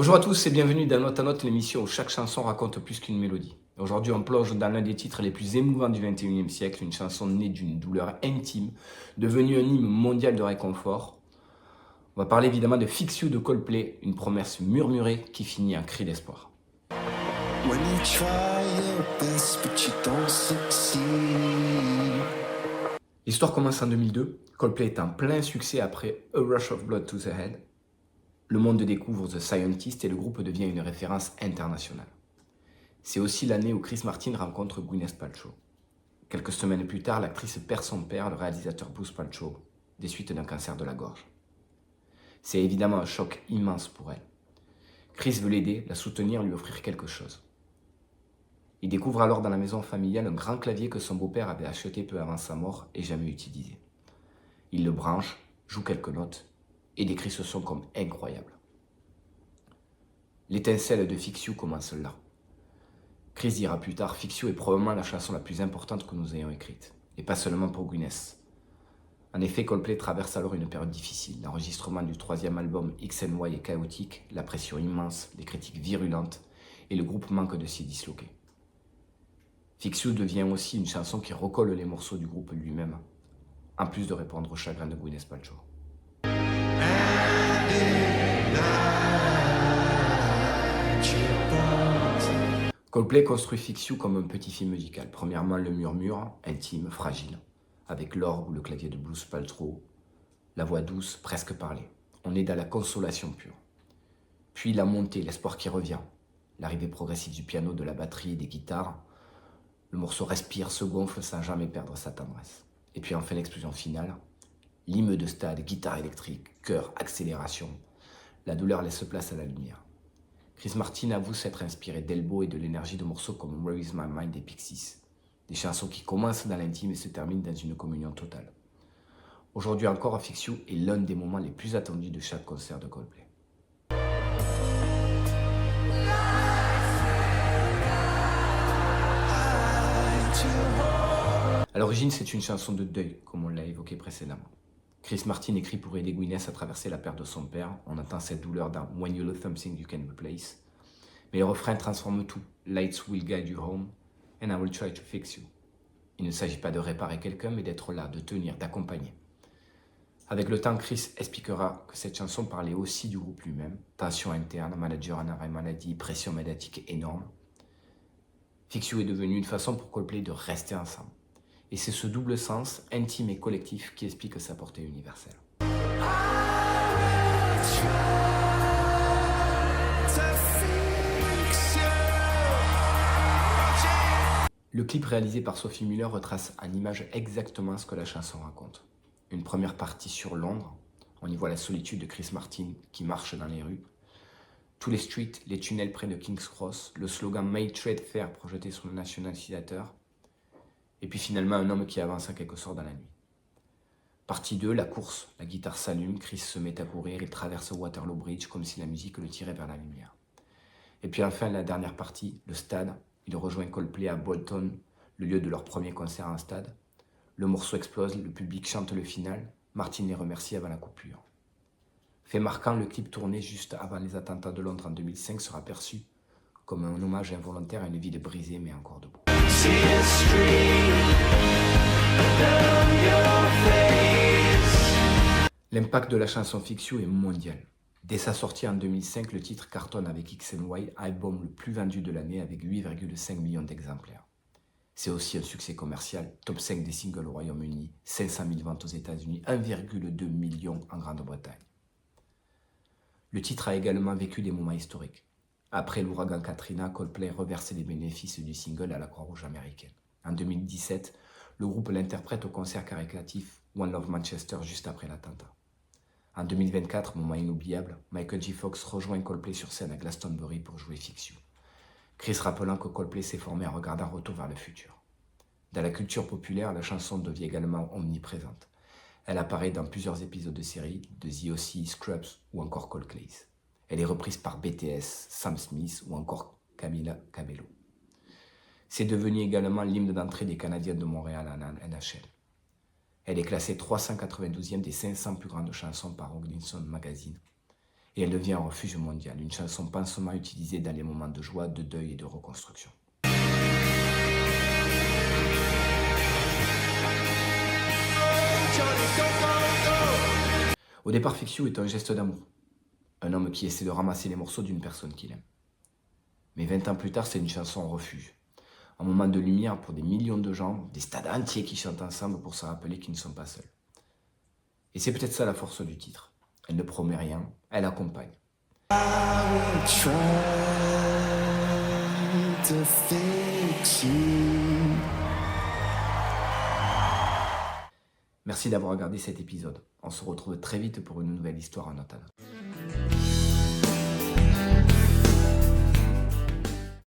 Bonjour à tous et bienvenue dans Note à Note, l'émission où chaque chanson raconte plus qu'une mélodie. Aujourd'hui, on plonge dans l'un des titres les plus émouvants du XXIe siècle, une chanson née d'une douleur intime, devenue un hymne mondial de réconfort. On va parler évidemment de Fix You de Coldplay, une promesse murmurée qui finit en cri d'espoir. When you try your best but you don't succeed. L'histoire commence en 2002, Coldplay est en plein succès après A Rush of Blood to the Head. Le monde découvre The Scientist et le groupe devient une référence internationale. C'est aussi l'année où Chris Martin rencontre Gwyneth Paltrow. Quelques semaines plus tard, l'actrice perd son père, le réalisateur Bruce Paltrow, des suites d'un cancer de la gorge. C'est évidemment un choc immense pour elle. Chris veut l'aider, la soutenir, lui offrir quelque chose. Il découvre alors dans la maison familiale un grand clavier que son beau-père avait acheté peu avant sa mort et jamais utilisé. Il le branche, joue quelques notes et décrit ce son comme incroyable. L'étincelle de Fix You commence là. Chris dira plus tard, Fix You est probablement la chanson la plus importante que nous ayons écrite, et pas seulement pour Gwyneth. En effet, Coldplay traverse alors une période difficile. L'enregistrement du troisième album X&Y est chaotique, la pression immense, les critiques virulentes, et le groupe manque de s'y disloquer. Fix You devient aussi une chanson qui recolle les morceaux du groupe lui-même, en plus de répondre au chagrin de Gwyneth Paltrow. Coldplay construit Fix You comme un petit film musical. Premièrement, le murmure, intime, fragile, avec l'orgue ou le clavier de Bruce Paltrow, la voix douce, presque parlée. On est dans la consolation pure. Puis la montée, l'espoir qui revient, l'arrivée progressive du piano, de la batterie et des guitares. Le morceau respire, se gonfle sans jamais perdre sa tendresse. Et puis enfin l'explosion finale, l'hymne de stade, guitare électrique, chœur, accélération. La douleur laisse place à la lumière. Chris Martin avoue s'être inspiré d'Elbow et de l'énergie de morceaux comme Where Is My Mind des Pixies. Des chansons qui commencent dans l'intime et se terminent dans une communion totale. Aujourd'hui encore, Fix You est l'un des moments les plus attendus de chaque concert de Coldplay. À l'origine, c'est une chanson de deuil, comme on l'a évoqué précédemment. Chris Martin écrit pour aider Gwyneth à traverser la perte de son père. On entend cette douleur dans When You Lose Something You Can Replace. Mais le refrain transforme tout. Lights will guide you home, and I will try to fix you. Il ne s'agit pas de réparer quelqu'un, mais d'être là, de tenir, d'accompagner. Avec le temps, Chris expliquera que cette chanson parlait aussi du groupe lui-même. Tension interne, manager en arrêt maladie, pression médiatique énorme. Fix You est devenu une façon pour Coldplay de rester ensemble. Et c'est ce double sens, intime et collectif, qui explique sa portée universelle. Le clip réalisé par Sophie Muller retrace en images exactement ce que la chanson raconte. Une première partie sur Londres, on y voit la solitude de Chris Martin qui marche dans les rues. Tous les streets, les tunnels près de King's Cross, le slogan May Trade Fair projeté sur le National Theatre. Et puis finalement, un homme qui avance en quelque sorte dans la nuit. Partie 2, la course. La guitare s'allume, Chris se met à courir, il traverse Waterloo Bridge comme si la musique le tirait vers la lumière. Et puis enfin, la dernière partie, le stade. Il rejoint Coldplay à Bolton, le lieu de leur premier concert en stade. Le morceau explose, le public chante le final. Martin les remercie avant la coupure. Fait marquant, le clip tourné juste avant les attentats de Londres en 2005 sera perçu comme un hommage involontaire à une ville brisée mais encore debout. L'impact de la chanson Fix You est mondial. Dès sa sortie en 2005, le titre cartonne avec X&Y, album le plus vendu de l'année avec 8,5 millions d'exemplaires. C'est aussi un succès commercial, top 5 des singles au Royaume-Uni, 500 000 ventes aux États-Unis, 1,2 million en Grande-Bretagne. Le titre a également vécu des moments historiques. Après l'ouragan Katrina, Coldplay reversait les bénéfices du single à la Croix-Rouge américaine. En 2017, le groupe l'interprète au concert caritatif One Love Manchester juste après l'attentat. En 2024, moment inoubliable, Michael J. Fox rejoint Coldplay sur scène à Glastonbury pour jouer Fix You. Chris rappelant que Coldplay s'est formé en regardant Retour vers le futur. Dans la culture populaire, la chanson devient également omniprésente. Elle apparaît dans plusieurs épisodes de séries, de The O.C., Scrubs ou encore Cold Case. Elle est reprise par BTS, Sam Smith ou encore Camila Cabello. C'est devenu également l'hymne d'entrée des Canadiens de Montréal en NHL. Elle est classée 392e des 500 plus grandes chansons par Rolling Stone Magazine. Et elle devient un refuge mondial, une chanson pansement utilisée dans les moments de joie, de deuil et de reconstruction. Au départ, Fix You est un geste d'amour. Un homme qui essaie de ramasser les morceaux d'une personne qu'il aime. Mais 20 ans plus tard, c'est une chanson refuge. Un moment de lumière pour des millions de gens, des stades entiers qui chantent ensemble pour se rappeler qu'ils ne sont pas seuls. Et c'est peut-être ça la force du titre. Elle ne promet rien, elle accompagne. Try to fix you. Merci d'avoir regardé cet épisode. On se retrouve très vite pour une nouvelle histoire en note à note.